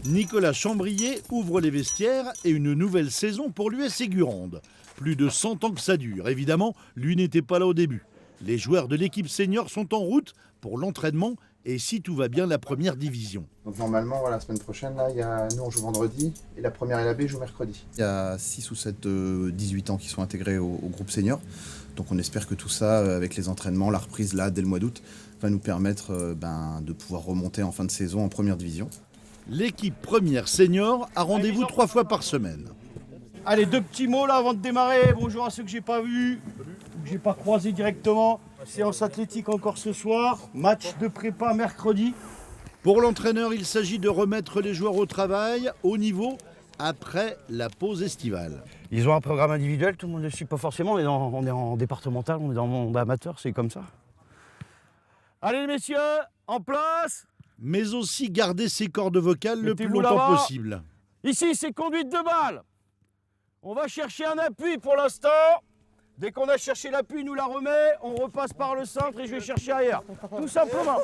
Nicolas Chambrier ouvre les vestiaires et une nouvelle saison pour l'US Ségurande. Plus de 100 ans que ça dure. Évidemment, lui n'était pas là au début. Les joueurs de l'équipe senior sont en route pour l'entraînement et si tout va bien, la première division. Donc normalement, voilà, la semaine prochaine, là, nous on joue vendredi et la première et la B joue mercredi. Il y a 6 ou 7 18 ans qui sont intégrés au groupe senior. Donc on espère que tout ça, avec les entraînements, la reprise là dès le mois d'août, va nous permettre de pouvoir remonter en fin de saison en première division. L'équipe première senior a rendez-vous 3 fois par semaine. Allez, 2 petits mots là avant de démarrer. Bonjour à ceux que j'ai pas vus, que j'ai pas croisés directement. Séance athlétique encore ce soir. Match de prépa mercredi. Pour l'entraîneur, il s'agit de remettre les joueurs au travail, au niveau, après la pause estivale. Ils ont un programme individuel, tout le monde ne le suit pas forcément. On est en départemental, on est dans le monde amateur, c'est comme ça. Allez messieurs, en place. Mais aussi garder ses cordes vocales le plus Mettez-vous longtemps là-bas. possible. Ici, c'est conduite de balle. On va chercher un appui pour l'instant. Dès qu'on a cherché l'appui, il nous la remet. On repasse par le centre et je vais chercher ailleurs. Tout simplement.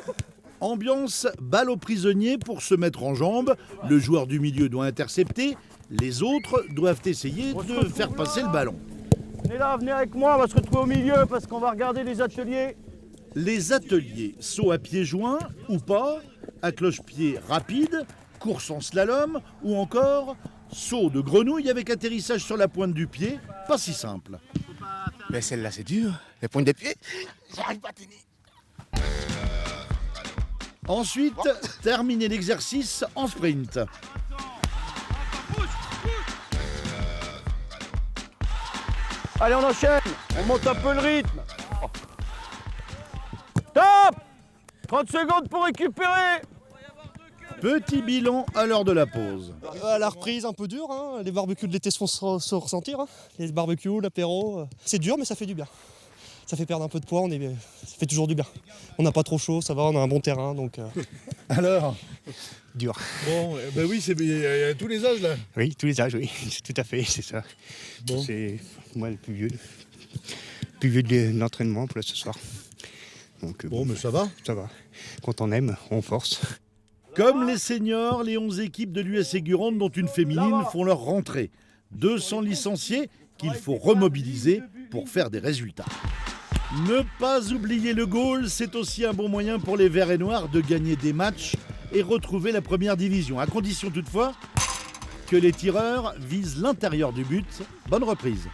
Ambiance balle aux prisonniers pour se mettre en jambes. Le joueur du milieu doit intercepter. Les autres doivent essayer de faire passer le ballon. Venez là, venez avec moi, on va se retrouver au milieu parce qu'on va regarder les ateliers. Les ateliers, saut à pieds joints ou pas, à cloche-pied rapide, course en slalom ou encore saut de grenouille avec atterrissage sur la pointe du pied, pas si simple. Mais celle-là c'est dur, les pointes des pieds, j'arrive pas à tenir. Ensuite, terminer l'exercice en sprint. Allez, on enchaîne, on monte un peu le rythme. Top! 30 secondes pour récupérer. Petit bilan à l'heure de la pause. À la reprise, un peu dur, hein. Les barbecues de l'été se font se ressentir. Hein. Les barbecues, l'apéro, c'est dur mais ça fait du bien. Ça fait perdre un peu de poids, ça fait toujours du bien. On n'a pas trop chaud, ça va, on a un bon terrain, donc... Alors? Dur. Bon, ben oui, il y a tous les âges là. Oui, tous les âges, oui, tout à fait, c'est ça. Bon. C'est moi le plus vieux de l'entraînement pour ce soir. Donc, Bon, mais ça va. Ça va. Quand on aime, on force. Comme les seniors, les 11 équipes de l'US Ségurande, dont une féminine, font leur rentrée. 200 licenciés qu'il faut remobiliser pour faire des résultats. Ne pas oublier le goal, c'est aussi un bon moyen pour les Verts et Noirs de gagner des matchs et retrouver la première division, à condition toutefois que les tireurs visent l'intérieur du but. Bonne reprise.